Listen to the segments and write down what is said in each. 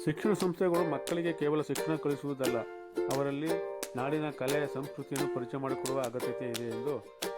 ಶಿಕ್ಷಣ ಸಂಸ್ಥೆಗಳು ಮಕ್ಕಳಿಗೆ ಕೇವಲ ಶಿಕ್ಷಣ ಕಲಿಸುವುದಲ್ಲ, ಅವರಲ್ಲಿ ನಾಡಿನ ಕಲೆ ಸಂಸ್ಕೃತಿಯನ್ನು ಪರಿಚಯ ಮಾಡಿಕೊಡುವ ಅಗತ್ಯತೆ ಇದೆ ಎಂದು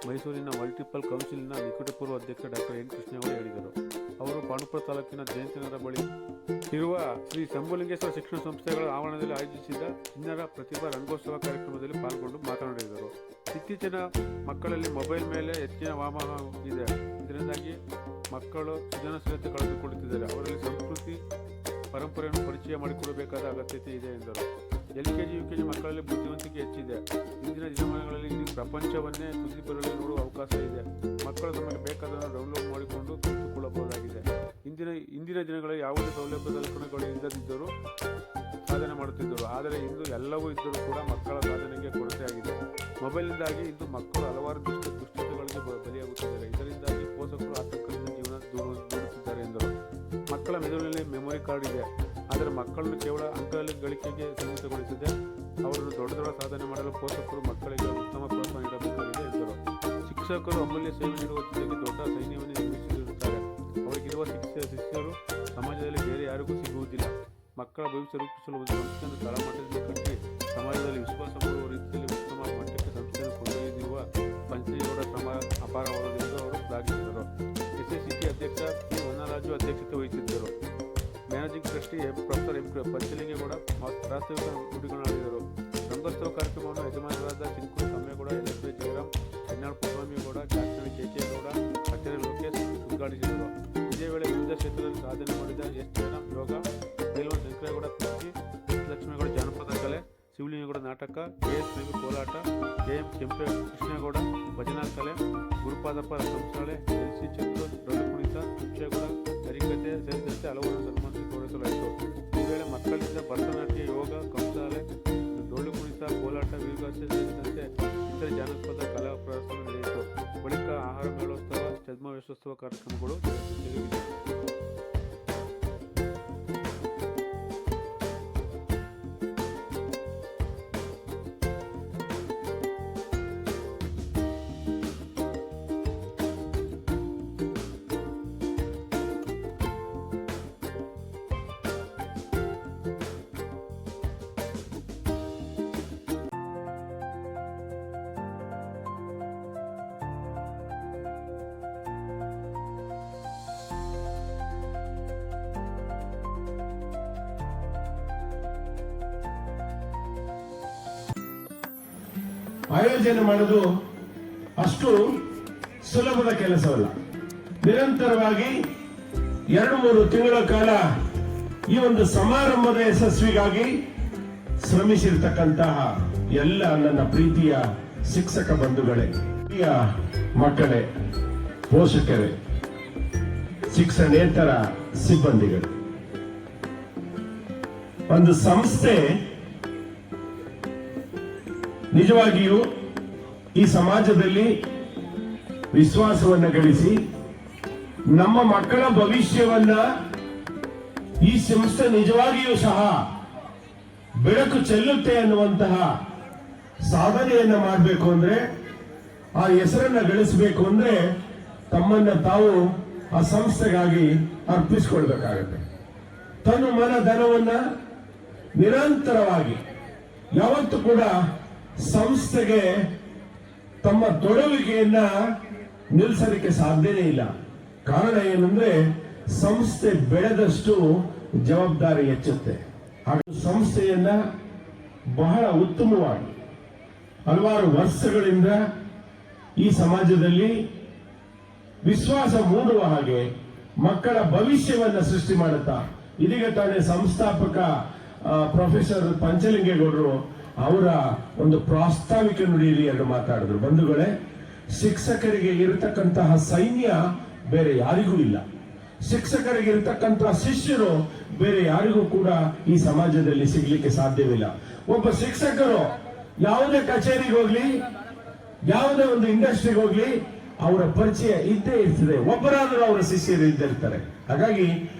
ಮೈಸೂರಿನ ಮಲ್ಟಿಪಲ್ ಕೌನ್ಸಿಲ್ನ ನಿಕಟಪೂರ್ವ ಅಧ್ಯಕ್ಷ ಡಾಕ್ಟರ್ ಎನ್ ಕೃಷ್ಣೇಗೌಡ ಹೇಳಿದರು. ಅವರು ಪಾಂಡುಪುರ ತಾಲೂಕಿನ ಜಯಂತಿನಗರ ಬಳಿ ಇರುವ ಶ್ರೀ ಶಂಭುಲಿಂಗೇಶ್ವರ ಶಿಕ್ಷಣ ಸಂಸ್ಥೆಗಳ ಆವರಣದಲ್ಲಿ ಆಯೋಜಿಸಿದ ಚಿಣ್ಣರ ಪ್ರತಿಭಾ ರಂಗೋತ್ಸವ ಕಾರ್ಯಕ್ರಮದಲ್ಲಿ ಪಾಲ್ಗೊಂಡು ಮಾತನಾಡಿದರು. ಇತ್ತೀಚಿನ ಮಕ್ಕಳಲ್ಲಿ ಮೊಬೈಲ್ ಮೇಲೆ ಹೆಚ್ಚಿನ ವ್ಯಾಮೋಹ ಇದೆ. ಇದರಿಂದಾಗಿ ಮಕ್ಕಳು ಸೃಜನಶೀಲತೆ ಕಳೆದುಕೊಳ್ಳುತ್ತಿದ್ದಾರೆ. ಅವರಲ್ಲಿ ಸಂಸ್ಕೃತಿ ಪರಂಪರೆಯನ್ನು ಪರಿಚಯ ಮಾಡಿಕೊಡಬೇಕಾದ ಅಗತ್ಯತೆ ಇದೆ ಎಂದರು. LKG UKG ಮಕ್ಕಳಲ್ಲಿ ಬುದ್ಧಿವಂತಿಕೆ ಹೆಚ್ಚಿದೆ. ಇಂದಿನ ದಿನಮಾನಗಳಲ್ಲಿ ಇಡೀ ಪ್ರಪಂಚವನ್ನೇ ತುದಿ ಬರಲು ನೋಡುವ ಅವಕಾಶ ಇದೆ. ಮಕ್ಕಳು ತಮಗೆ ಬೇಕಾದನ್ನು ಡೌನ್ಲೋಡ್ ಮಾಡಿಕೊಂಡು ಕಲಿತುಕೊಳ್ಳಬಹುದಾಗಿದೆ. ಇಂದಿನ ದಿನಗಳಲ್ಲಿ ಯಾವುದೇ ಸೌಲಭ್ಯದ ಲಕ್ಷಣಗಳು ಇಲ್ಲದಿದ್ದರೂ ಸಾಧನೆ ಮಾಡುತ್ತಿದ್ದರು. ಆದರೆ ಇಂದು ಎಲ್ಲವೂ ಇದ್ದರೂ ಕೂಡ ಮಕ್ಕಳ ಸಾಧನೆಗೆ ಕೊರತೆಯಾಗಿದೆ. ಮೊಬೈಲ್ನಿಂದಾಗಿ ಇಂದು ಮಕ್ಕಳು ಹಲವಾರು ದುಶ್ಚಟಗಳಿಗೆ ಬಲಿಯಾಗುತ್ತಿದ್ದಾರೆ. ಇದರಿಂದಾಗಿ ಪೋಷಕರು ಆತಂಕದಿಂದ ಜೀವನ ದೂಡುತ್ತಿದ್ದಾರೆ ಎಂದರು. ಮಕ್ಕಳ ಮೆದುಳಿನಲ್ಲಿ ಮೆಮೊರಿ ಕಾರ್ಡ್ ಇದೆ, ಆದರೆ ಮಕ್ಕಳನ್ನು ಕೇವಲ ಅಂಕ ಗಳಿಕೆಗೆ ಸೀಮಿತಗೊಳಿಸದೆ ಅವರನ್ನು ದೊಡ್ಡ ಸಾಧನೆ ಮಾಡಲು ಪೋಷಕರು ಮಕ್ಕಳಿಗೆ ಉತ್ತಮ ಪ್ರೋತ್ಸಾಹ ನೀಡಬೇಕಾಗಿದೆ ಎಂದರು. ಶಿಕ್ಷಕರು ಅಮೂಲ್ಯ ಸೇವೆ ನೀಡುವ ಜೊತೆಗೆ ದೊಡ್ಡ ಸೈನ್ಯವನ್ನು ನಿರ್ಮಿಸಿರುತ್ತಾರೆ. ಅವರಿಗಿರುವ ಶಿಷ್ಯರು ಸಮಾಜದಲ್ಲಿ ಬೇರೆ ಯಾರಿಗೂ ಸಿಗುವುದಿಲ್ಲ. ಮಕ್ಕಳ ಭವಿಷ್ಯ ರೂಪಿಸಲು ಒಂದು ಸಂಸ್ಥೆಯನ್ನು ತಳಮಟ್ಟದಿಂದ ಕಟ್ಟಿ ಸಮಾಜದಲ್ಲಿ ವಿಶ್ವಾಸ ಮೂಡುವ ರೀತಿಯಲ್ಲಿ ಉತ್ತಮ ಮಟ್ಟಕ್ಕೆ ಸಂಸ್ಥೆಯನ್ನು ಕೊಂಡೊಯ್ದಿರುವ ಪಂಚೇಗೌಡ ಶ್ರಮ ಅಪಾರವಾದದೆಂದು ಅವರು ಶ್ಲಾಘಿಸಿದರು. SACT ಅಧ್ಯಕ್ಷ P. ಹೊನ್ನರಾಜು ಅಧ್ಯಕ್ಷತೆ ವಹಿಸಿದ್ದರು. Managing trustee professor M. Panchalingegowda ಪ್ರಾಸ್ತಾವಿಕ ನುಡಿಗಳಾಡಿದರು. ರಂಗೋತ್ಸವ ಕಾರ್ಯಕ್ರಮವನ್ನು ಯಜಮಾನರಾದ ಚಿನ್ಕೂರು ಸಮ್ಮೇಗೌಡ, LSB ಜಯರಾಮ್, ಹೆಣ್ಣಾಳ್ ಪುಟ್ಟಸ್ವಾಮಿಗೌಡ, ಜಾಸ್ತಿ KK ಗೌಡ, ಕಚೇರಿ ಲೋಕೇಶ್ ಉದ್ಘಾಟಿಸಿದರು. ಇದೇ ವೇಳೆ ವಿವಿಧ ಕ್ಷೇತ್ರದಲ್ಲಿ ಸಾಧನೆ ಮಾಡಿದ S. ಜಯರಾಮ್ ಯೋಗ, ಬೇಲ್ವನ್ ಶಂಕರೇಗೌಡ ಕೃಷಿ, ಲಕ್ಷ್ಮೇಗೌಡ ಜಾನಪದ ಕಲೆ, ಶಿವಲಿಂಗೇಗೌಡ ನಾಟಕ, KS ರವಿ ಕೋಲಾಟ, KM ಕೆಂಪೆ ಕೃಷ್ಣೇಗೌಡ ಭಜನಾ ಕಲೆ, ಗುರುಪಾದಪ್ಪ ಸಂಸ್ಥಾಳೆ, LC ಚಂದ್ರು ಡೊಳ್ಳು ಕುಣಿತ, ಶಿಕ್ಷೇಗೌಡ ಹರಿಕತೆ ಸೇರಿದಂತೆ ಹಲವರು ಸನ್ಮಾನಿಸಿ ಗೌರವಿಸಲಾಯಿತು. ಈ ವೇಳೆ ಮಕ್ಕಳಿಂದ ಭರತನಾಟ್ಯ, ಯೋಗ, ಕಂಸಾಲೆ, ಡೊಳ್ಳು ಕುಣಿತ, ಕೋಲಾಟ, ವೀರಗಾಸೆ ಸೇರಿದಂತೆ ಇತರೆ ಜಾನಪದ ಕಲಾ ಪ್ರದರ್ಶನ ನಡೆಯಿತು. ಬಳಿಕ ಆಹಾರ ಮೇಳೋತ್ಸವ, ಛದ್ಮವೇಶೋತ್ಸವ ಕಾರ್ಯಕ್ರಮಗಳು ಜರುಗಿದವು. ಆಯೋಜನೆ ಮಾಡೋದು ಅಷ್ಟು ಸುಲಭದ ಕೆಲಸವಲ್ಲ. ನಿರಂತರವಾಗಿ 2-3 ತಿಂಗಳ ಕಾಲ ಈ ಒಂದು ಸಮಾರಂಭದ ಯಶಸ್ವಿಗಾಗಿ ಶ್ರಮಿಸಿರ್ತಕ್ಕಂತಹ ಎಲ್ಲ ನನ್ನ ಪ್ರೀತಿಯ ಶಿಕ್ಷಕ ಬಂಧುಗಳೇ, ಪ್ರಿಯ ಮಕ್ಕಳೇ, ಪೋಷಕರೇ, ಶಿಕ್ಷಣೇತರ ಸಿಬ್ಬಂದಿಗಳು, ಒಂದು ಸಂಸ್ಥೆ ನಿಜವಾಗಿಯೂ ಈ ಸಮಾಜದಲ್ಲಿ ವಿಶ್ವಾಸವನ್ನ ಗಳಿಸಿ ನಮ್ಮ ಮಕ್ಕಳ ಭವಿಷ್ಯವನ್ನ ಈ ಸಂಸ್ಥೆ ನಿಜವಾಗಿಯೂ ಸಹ ಬೆಳಕು ಚೆಲ್ಲುತ್ತೆ ಅನ್ನುವಂತಹ ಸಾಧನೆಯನ್ನ ಮಾಡಬೇಕು ಅಂದ್ರೆ, ಆ ಹೆಸರನ್ನ ಗಳಿಸಬೇಕು ಅಂದ್ರೆ ತಮ್ಮನ್ನ ತಾವು ಆ ಸಂಸ್ಥೆಗಾಗಿ ಅರ್ಪಿಸಿಕೊಳ್ಬೇಕಾಗತ್ತೆ. ತನ್ನ ಮನ ಧನವನ್ನ ನಿರಂತರವಾಗಿ ಯಾವತ್ತೂ ಕೂಡ ಸಂಸ್ಥೆಗೆ ತಮ್ಮ ತೊಡಗುವಿಕೆಯನ್ನ ನಿಲ್ಲಿಸಲಿಕ್ಕೆ ಸಾಧ್ಯನೇ ಇಲ್ಲ. ಕಾರಣ ಏನಂದ್ರೆ ಸಂಸ್ಥೆ ಬೆಳೆದಷ್ಟು ಜವಾಬ್ದಾರಿ ಹೆಚ್ಚುತ್ತೆ. ಹಾಗೆ ಸಂಸ್ಥೆಯನ್ನ ಬಹಳ ಉತ್ತಮವಾಗಿ ಹಲವಾರು ವರ್ಷಗಳಿಂದ ಈ ಸಮಾಜದಲ್ಲಿ ವಿಶ್ವಾಸ ಮೂಡುವ ಹಾಗೆ ಮಕ್ಕಳ ಭವಿಷ್ಯವನ್ನ ಸೃಷ್ಟಿ ಮಾಡುತ್ತಾ ಇದೀಗ ತಾನೇ ಸಂಸ್ಥಾಪಕ ಪ್ರೊಫೆಸರ್ ಪಂಚಲಿಂಗೇಗೌಡರು ಅವರ ಒಂದು ಪ್ರಾಸ್ತಾವಿಕ ನುಡಿಯಲ್ಲಿ 2 ಮಾತಾಡಿದ್ರು. ಬಂಧುಗಳೇ, ಶಿಕ್ಷಕರಿಗೆ ಇರತಕ್ಕಂತಹ ಸೈನ್ಯ ಬೇರೆ ಯಾರಿಗೂ ಇಲ್ಲ. ಶಿಕ್ಷಕರಿಗೆ ಇರತಕ್ಕಂತಹ ಶಿಷ್ಯರು ಬೇರೆ ಯಾರಿಗೂ ಕೂಡ ಈ ಸಮಾಜದಲ್ಲಿ ಸಿಗ್ಲಿಕ್ಕೆ ಸಾಧ್ಯವಿಲ್ಲ. ಒಬ್ಬ ಶಿಕ್ಷಕರು ಯಾವುದೇ ಕಚೇರಿಗೆ ಹೋಗ್ಲಿ, ಯಾವುದೇ ಒಂದು ಇಂಡಸ್ಟ್ರಿಗೆ ಹೋಗ್ಲಿ, ಅವರ ಪರಿಚಯ ಇದ್ದೇ ಇರ್ತದೆ. ಒಬ್ಬರಾದರೂ ಅವರ ಶಿಷ್ಯರು ಇದ್ದಿರ್ತಾರೆ. ಹಾಗಾಗಿ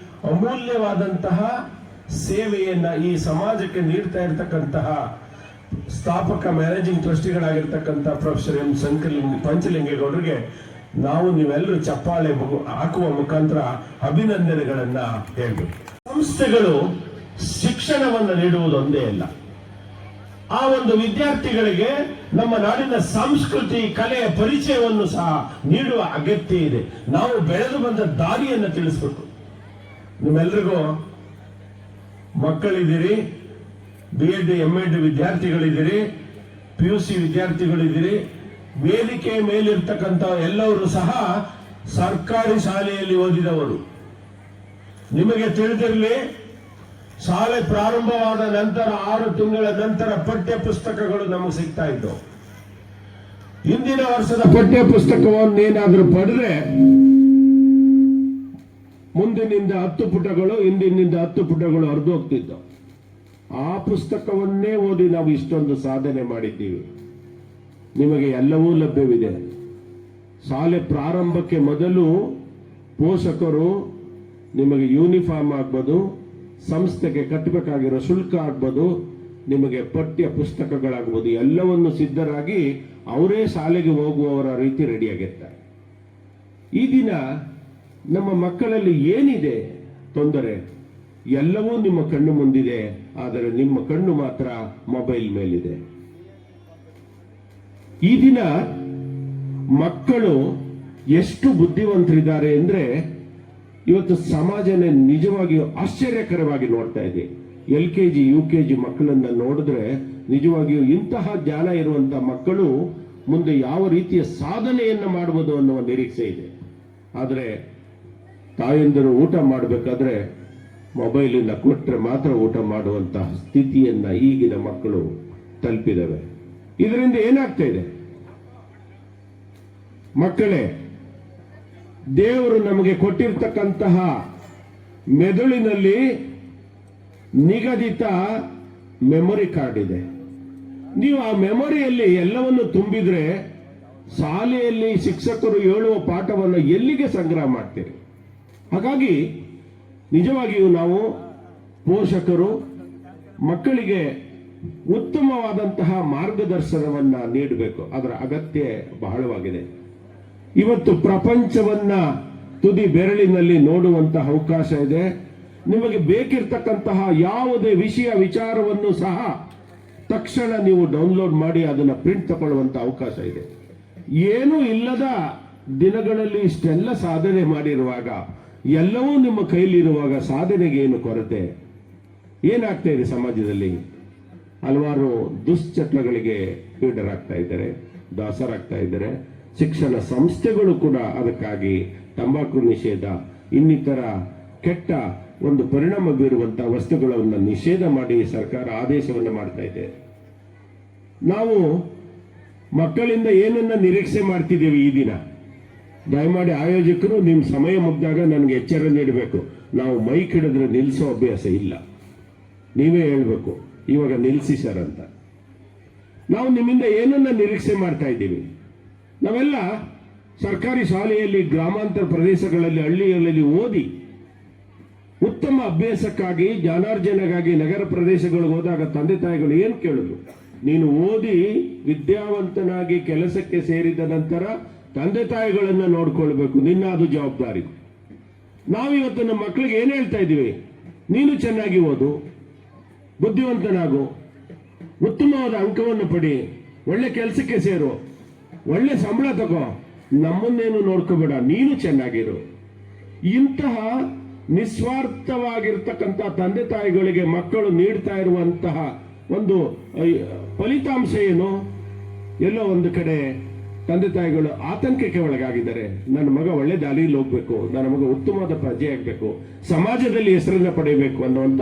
ಅಮೂಲ್ಯವಾದಂತಹ ಸೇವೆಯನ್ನ ಈ ಸಮಾಜಕ್ಕೆ ನೀಡ್ತಾ ಇರತಕ್ಕಂತಹ ಸ್ಥಾಪಕ ಮ್ಯಾನೇಜಿಂಗ್ ಟ್ರಸ್ಟಿಗಳಾಗಿರ್ತಕ್ಕಂಥ ಪ್ರೊಫೆಸರ್ ಎಂ. ಪಂಚಲಿಂಗೇಗೌಡರಿಗೆ ನಾವು ನೀವೆಲ್ಲರೂ ಚಪ್ಪಾಳೆ ಹಾಕುವ ಮುಖಾಂತರ ಅಭಿನಂದನೆಗಳನ್ನ ಹೇಳ್ಬೇಕು. ಸಂಸ್ಥೆಗಳು ಶಿಕ್ಷಣವನ್ನು ನೀಡುವುದೊಂದೇ ಅಲ್ಲ, ಆ ಒಂದು ವಿದ್ಯಾರ್ಥಿಗಳಿಗೆ ನಮ್ಮ ನಾಡಿನ ಸಂಸ್ಕೃತಿ ಕಲೆಯ ಪರಿಚಯವನ್ನು ಸಹ ನೀಡುವ ಅಗತ್ಯ ಇದೆ. ನಾವು ಬೆಳೆದು ಬಂದ ದಾರಿಯನ್ನು ತಿಳಿಸ್ಬೇಕು. ನಿಮ್ಮೆಲ್ರಿಗೂ ಮಕ್ಕಳಿದ್ದೀರಿ, BEd MEd ವಿದ್ಯಾರ್ಥಿಗಳಿದ್ದೀರಿ, PUC ವಿದ್ಯಾರ್ಥಿಗಳಿದ್ದೀರಿ. ವೇದಿಕೆ ಮೇಲಿರ್ತಕ್ಕಂಥ ಎಲ್ಲರೂ ಸಹ ಸರ್ಕಾರಿ ಶಾಲೆಯಲ್ಲಿ ಓದಿದವರು. ನಿಮಗೆ ತಿಳಿದಿರಲಿ, ಶಾಲೆ ಪ್ರಾರಂಭವಾದ ನಂತರ 6 ತಿಂಗಳ ನಂತರ ಪಠ್ಯ ಪುಸ್ತಕಗಳು ನಮಗೆ ಸಿಗ್ತಾ ಇದ್ದವು. ಹಿಂದಿನ ವರ್ಷದ ಪಠ್ಯ ಪುಸ್ತಕವನ್ನು ಏನಾದರೂ ಪಡೆದ್ರೆ ಮುಂದಿನಿಂದ 10 ಪುಟಗಳು, ಹಿಂದಿನಿಂದ 10 ಪುಟಗಳು ಹರಿದು ಹೋಗ್ತಿದ್ದವು. ಆ ಪುಸ್ತಕವನ್ನೇ ಓದಿ ನಾವು ಇಷ್ಟೊಂದು ಸಾಧನೆ ಮಾಡಿದ್ದೀವಿ. ನಿಮಗೆ ಎಲ್ಲವೂ ಲಭ್ಯವಿದೆ. ಶಾಲೆ ಪ್ರಾರಂಭಕ್ಕೆ ಮೊದಲು ಪೋಷಕರು ನಿಮಗೆ ಯೂನಿಫಾರ್ಮ್ ಆಗ್ಬೋದು, ಸಂಸ್ಥೆಗೆ ಕಟ್ಟಬೇಕಾಗಿರೋ ಶುಲ್ಕ ಆಗ್ಬೋದು, ನಿಮಗೆ ಪಠ್ಯ ಪುಸ್ತಕಗಳಾಗ್ಬೋದು, ಎಲ್ಲವನ್ನು ಸಿದ್ಧರಾಗಿ ಅವರೇ ಶಾಲೆಗೆ ಹೋಗುವವರ ರೀತಿ ರೆಡಿಯಾಗಿರ್ತಾರೆ. ಈ ದಿನ ನಮ್ಮ ಮಕ್ಕಳಲ್ಲಿ ಏನಿದೆ ತೊಂದರೆ? ಎಲ್ಲವೂ ನಿಮ್ಮ ಕಣ್ಣು ಮುಂದಿದೆ, ಆದರೆ ನಿಮ್ಮ ಕಣ್ಣು ಮಾತ್ರ ಮೊಬೈಲ್ ಮೇಲಿದೆ. ಈ ದಿನ ಮಕ್ಕಳು ಎಷ್ಟು ಬುದ್ಧಿವಂತರಿದ್ದಾರೆ ಅಂದ್ರೆ ಇವತ್ತು ಸಮಾಜನೇ ನಿಜವಾಗಿಯೂ ಆಶ್ಚರ್ಯಕರವಾಗಿ ನೋಡ್ತಾ ಇದೆ. LKG UKG ಮಕ್ಕಳನ್ನ ನೋಡಿದ್ರೆ ನಿಜವಾಗಿಯೂ ಇಂತಹ ಜ್ಞಾನ ಇರುವಂತಹ ಮಕ್ಕಳು ಮುಂದೆ ಯಾವ ರೀತಿಯ ಸಾಧನೆಯನ್ನ ಮಾಡಬಹುದು ಅನ್ನುವ ನಿರೀಕ್ಷೆ ಇದೆ. ಆದರೆ ತಾಯಂದಿರು ಊಟ ಮಾಡಬೇಕಾದ್ರೆ ಮೊಬೈಲಿಂದ ಕೊಟ್ಟರೆ ಮಾತ್ರ ಊಟ ಮಾಡುವಂತಹ ಸ್ಥಿತಿಯನ್ನ ಈಗಿನ ಮಕ್ಕಳು ತಲುಪಿದವೆ. ಇದರಿಂದ ಏನಾಗ್ತಾ ಇದೆ? ಮಕ್ಕಳೇ, ದೇವರು ನಮಗೆ ಕೊಟ್ಟಿರ್ತಕ್ಕಂತಹ ಮೆದುಳಿನಲ್ಲಿ ನಿಗದಿತ ಮೆಮೊರಿ ಕಾರ್ಡ್ ಇದೆ. ನೀವು ಆ ಮೆಮೊರಿಯಲ್ಲಿ ಎಲ್ಲವನ್ನು ತುಂಬಿದ್ರೆ ಶಾಲೆಯಲ್ಲಿ ಶಿಕ್ಷಕರು ಹೇಳುವ ಪಾಠವನ್ನು ಎಲ್ಲಿಗೆ ಸಂಗ್ರಹ ಮಾಡ್ತೀರಿ? ಹಾಗಾಗಿ ನಿಜವಾಗಿಯೂ ನಾವು ಪೋಷಕರು ಮಕ್ಕಳಿಗೆ ಉತ್ತಮವಾದಂತಹ ಮಾರ್ಗದರ್ಶನವನ್ನ ನೀಡಬೇಕು. ಅದರ ಅಗತ್ಯ ಬಹಳವಾಗಿದೆ. ಇವತ್ತು ಪ್ರಪಂಚವನ್ನ ತುದಿ ಬೆರಳಿನಲ್ಲಿ ನೋಡುವಂತಹ ಅವಕಾಶ ಇದೆ. ನಿಮಗೆ ಬೇಕಿರ್ತಕ್ಕಂತಹ ಯಾವುದೇ ವಿಚಾರವನ್ನು ಸಹ ತಕ್ಷಣ ನೀವು ಡೌನ್ಲೋಡ್ ಮಾಡಿ ಅದನ್ನ ಪ್ರಿಂಟ್ ತಗೊಳ್ಳುವಂತಹ ಅವಕಾಶ ಇದೆ. ಏನೂ ಇಲ್ಲದ ದಿನಗಳಲ್ಲಿ ಇಷ್ಟೆಲ್ಲ ಸಾಧನೆ ಮಾಡಿರುವಾಗ, ಎಲ್ಲವೂ ನಿಮ್ಮ ಕೈಲಿರುವಾಗ ಸಾಧನೆಗೆ ಏನು ಕೊರತೆ? ಏನಾಗ್ತಾ ಇದೆ ಸಮಾಜದಲ್ಲಿ? ಹಲವಾರು ದುಶ್ಚಟಗಳಿಗೆ ಪೀಡರಾಗ್ತಾ ಇದ್ದಾರೆ, ದಾಸರಾಗ್ತಾ ಇದ್ದಾರೆ. ಶಿಕ್ಷಣ ಸಂಸ್ಥೆಗಳು ಕೂಡ ಅದಕ್ಕಾಗಿ ತಂಬಾಕು ನಿಷೇಧ, ಇನ್ನಿತರ ಕೆಟ್ಟ ಒಂದು ಪರಿಣಾಮ ಬೀರುವಂತಹ ವಸ್ತುಗಳನ್ನು ನಿಷೇಧ ಮಾಡಿ ಸರ್ಕಾರ ಆದೇಶವನ್ನು ಮಾಡ್ತಾ ಇದೆ. ನಾವು ಮಕ್ಕಳಿಂದ ಏನನ್ನ ನಿರೀಕ್ಷೆ ಮಾಡ್ತಿದ್ದೀವಿ ಈ ದಿನ? ದಯಮಾಡಿ ಆಯೋಜಕರು ನಿಮ್ಮ ಸಮಯ ಮುಗ್ದಾಗ ನನಗೆ ಎಚ್ಚರ ನೀಡಬೇಕು. ನಾವು ಮೈಕ್ ಹಿಡಿದ್ರೆ ನಿಲ್ಲಿಸೋ ಅಭ್ಯಾಸ ಇಲ್ಲ, ನೀವೇ ಹೇಳ್ಬೇಕು ಇವಾಗ ನಿಲ್ಲಿಸಿ ಸರ್ ಅಂತ. ನಾವು ನಿಮ್ಮಿಂದ ಏನನ್ನ ನಿರೀಕ್ಷೆ ಮಾಡ್ತಾ ಇದ್ದೀವಿ? ನಾವೆಲ್ಲ ಸರ್ಕಾರಿ ಶಾಲೆಯಲ್ಲಿ, ಗ್ರಾಮಾಂತರ ಪ್ರದೇಶಗಳಲ್ಲಿ, ಹಳ್ಳಿಗಳಲ್ಲಿ ಓದಿ ಉತ್ತಮ ಅಭ್ಯಾಸಕ್ಕಾಗಿ, ಜ್ಞಾನಾರ್ಜನೆಗಾಗಿ ನಗರ ಪ್ರದೇಶಗಳಿಗೆ ಹೋದಾಗ ತಂದೆ ತಾಯಿಗಳು ಏನು ಕೇಳಿದ್ರು? ನೀನು ಓದಿ ವಿದ್ಯಾವಂತನಾಗಿ ಕೆಲಸಕ್ಕೆ ಸೇರಿದ ನಂತರ ತಂದೆ ತಾಯಿಗಳನ್ನ ನೋಡ್ಕೊಳ್ಬೇಕು, ನಿನ್ನ ಅದು ಜವಾಬ್ದಾರಿ. ನಾವಿವತ್ತು ನಮ್ಮ ಮಕ್ಕಳಿಗೆ ಏನ್ ಹೇಳ್ತಾ ಇದ್ದೀವಿ? ನೀನು ಚೆನ್ನಾಗಿ ಓದು, ಬುದ್ಧಿವಂತನಾಗು, ಉತ್ತಮವಾದ ಅಂಕವನ್ನು ಪಡಿ, ಒಳ್ಳೆ ಕೆಲಸಕ್ಕೆ ಸೇರು, ಒಳ್ಳೆ ಸಂಬಳ ತಗೋ, ನಮ್ಮನ್ನೇನು ನೋಡ್ಕೋಬೇಡ, ನೀನು ಚೆನ್ನಾಗಿರು. ಇಂತಹ ನಿಸ್ವಾರ್ಥವಾಗಿರ್ತಕ್ಕಂಥ ತಂದೆ ತಾಯಿಗಳಿಗೆ ಮಕ್ಕಳು ನೀಡ್ತಾ ಇರುವಂತಹ ಒಂದು ಫಲಿತಾಂಶ ಏನು? ಎಲ್ಲೋ ಒಂದು ಕಡೆ ತಂದೆ ತಾಯಿಗಳು ಆತಂಕಕ್ಕೆ ಒಳಗಾಗಿದ್ದಾರೆ. ನನ್ನ ಮಗ ಒಳ್ಳೆ ದಾರಿಯಲ್ಲಿ ಹೋಗ್ಬೇಕು, ನನ್ನ ಮಗ ಉತ್ತಮವಾದ ಪ್ರಜೆ ಆಗ್ಬೇಕು, ಸಮಾಜದಲ್ಲಿ ಹೆಸರನ್ನ ಪಡೆಯಬೇಕು ಅನ್ನುವಂತ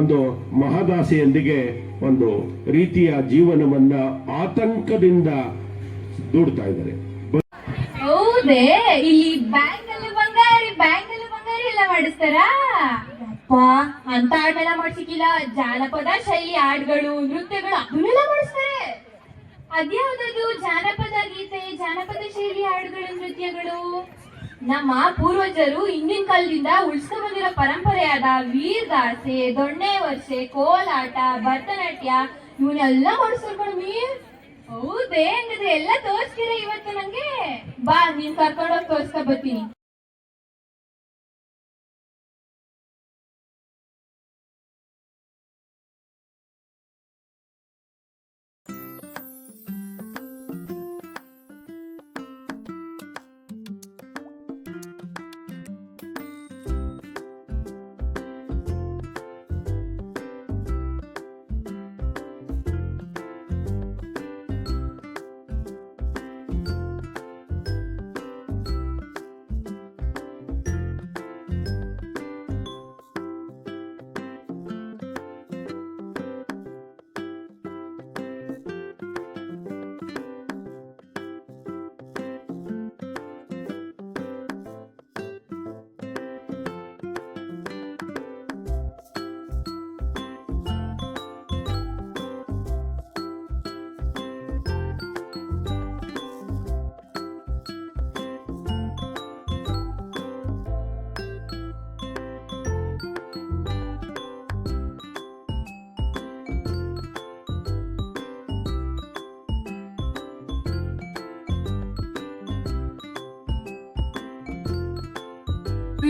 ಒಂದು ಮಹದಾಸೆಯೊಂದಿಗೆ ಒಂದು ರೀತಿಯ ಜೀವನವನ್ನ ಆತಂಕದಿಂದ ದೂಡ್ತಾ ಇದ್ದಾರೆ. ಹೌದೇ? ಇಲ್ಲಿ ಬ್ಯಾಂಕ್ ಅಲ್ಲಿ ಬಂಗಾರಿ ಎಲ್ಲ ಮಾಡಿಸ್ತಾರಾ? ಅಂತ ಹಾಡೆಲ್ಲ ಮಾಡ್ಸಿಕ್ಕಿಲ್ಲ. ಜಾನಪದ ಶೈಲಿ ಹಾಡುಗಳು, ನೃತ್ಯಗಳು ಅದನ್ನೆಲ್ಲ ಮಾಡಿಸ್ತಾರೆ. ಅದ್ಯಾವ್ದದು ಜಾನಪದ ಗೀತೆ, ಜಾನಪದ ಶೈಲಿ ಹಾಡುಗಳು, ನೃತ್ಯಗಳು? ನಮ್ಮ ಪೂರ್ವಜರು ಹಿಂದಿನ ಕಾಲದಿಂದ ಉಳಿಸ್ಕೊಂಡ್ ಬಂದಿರೋ ಪರಂಪರೆಯಾದ ವೀರಗಾಸೆ, ದೊಣ್ಣೆ ವರ್ಷೆ, ಕೋಲಾಟ, ಭರತನಾಟ್ಯ ಇವನ್ನೆಲ್ಲ ಮಾಡಿಸ್ಕೊಂಡು. ಹೌದೇ? ಹಂಗಾದ್ರೆ ಎಲ್ಲ ತೋರಿಸ್ತೀರಾ ಇವತ್ತು ನಂಗೆ? ಬಾ, ನೀನ್ ಕರ್ಕೊಂಡೋಗಿ ತೋರಿಸ್ಕೊ ಬರ್ತೀನಿ.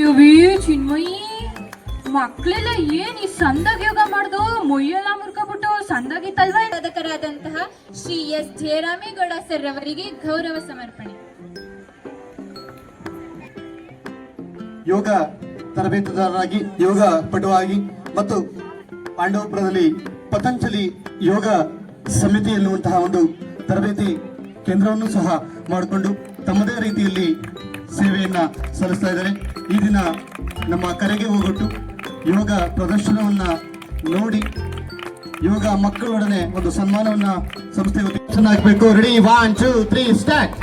ಯುವಿ ಚಿನ್ಮಯಿ ಮಕ್ಳೆಲ್ಲ ಏನ್ ಈ ಸಂದಾಗ ಯೋಗ ಮಾಡ್ದು ಮೊಯ್ಯೆಲ್ಲ ಮುರ್ಕೊಬಿಟ್ಟು ಸಂದಾಗಿತ್ತಲ್ವಾ ಸಾಧಕರಾದಂತಹ ಶ್ರೀ ಎಸ್ ಜಯರಾಮೇಗೌಡ ಸರ್ ಅವರಿಗೆ ಗೌರವ ಸಮರ್ಪಣೆ. ಯೋಗ ತರಬೇತುದಾರರಾಗಿ ಯೋಗ ಪಟುವಾಗಿ ಮತ್ತು ಪಾಂಡವಪುರದಲ್ಲಿ ಪತಂಜಲಿ ಯೋಗ ಸಮಿತಿ ಎನ್ನುವಂತಹ ಒಂದು ತರಬೇತಿ ಕೇಂದ್ರವನ್ನು ಸಹ ಮಾಡಿಕೊಂಡು ತಮ್ಮದೇ ರೀತಿಯಲ್ಲಿ ಸೇವೆಯನ್ನ ಸಲ್ಲಿಸ್ತಾ ಇದ್ದಾರೆ. ಈ ದಿನ ನಮ್ಮ ಕರೆಗೆ ಹೋಗೊಟ್ಟು ಯೋಗ ಪ್ರದರ್ಶನವನ್ನ ನೋಡಿ ಯೋಗ ಮಕ್ಕಳೊಡನೆ ಒಂದು ಸನ್ಮಾನವನ್ನ ಸಂಸ್ಥೆ ಹಾಕಬೇಕು. Ready 1 2 3 start.